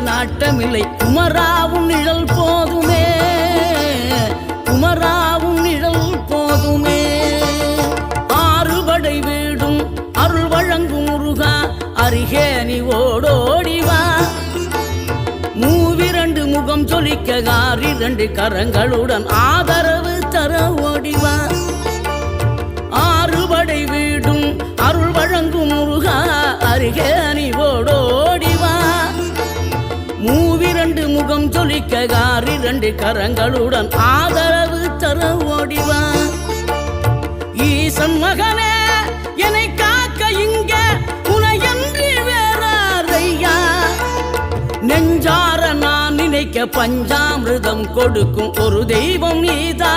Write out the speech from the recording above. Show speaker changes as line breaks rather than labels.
நாட்டமில்லை குமராவும் நிழல் போதுமே, குமராவும் நிழல் போதுமே. ஆறுபடை வீடும் அருள் வழங்கும் முருகா அருகே நீ ஓடோடிவா. மூவிரண்டு முகம் சொலிக்க ஆறிரண்டு கரங்களுடன் ஆதரவு தர ஓடிவா. ஆறுபடை வீடும் அருள் வழங்கும் முருகா அருகே நீ ஓடோடிவா. மூவிரண்டு முகம் சொலிக்க ஆறிரண்டு கரங்களுடன் ஆதரவு தர ஓடிவா. ஈசன் மகனே என்னை காக்க இங்க உனையன்றி வேறாரையா. நெஞ்சார நான் நினைக்க பஞ்சாமிர்தம் கொடுக்கும் ஒரு தெய்வம் நீதான்.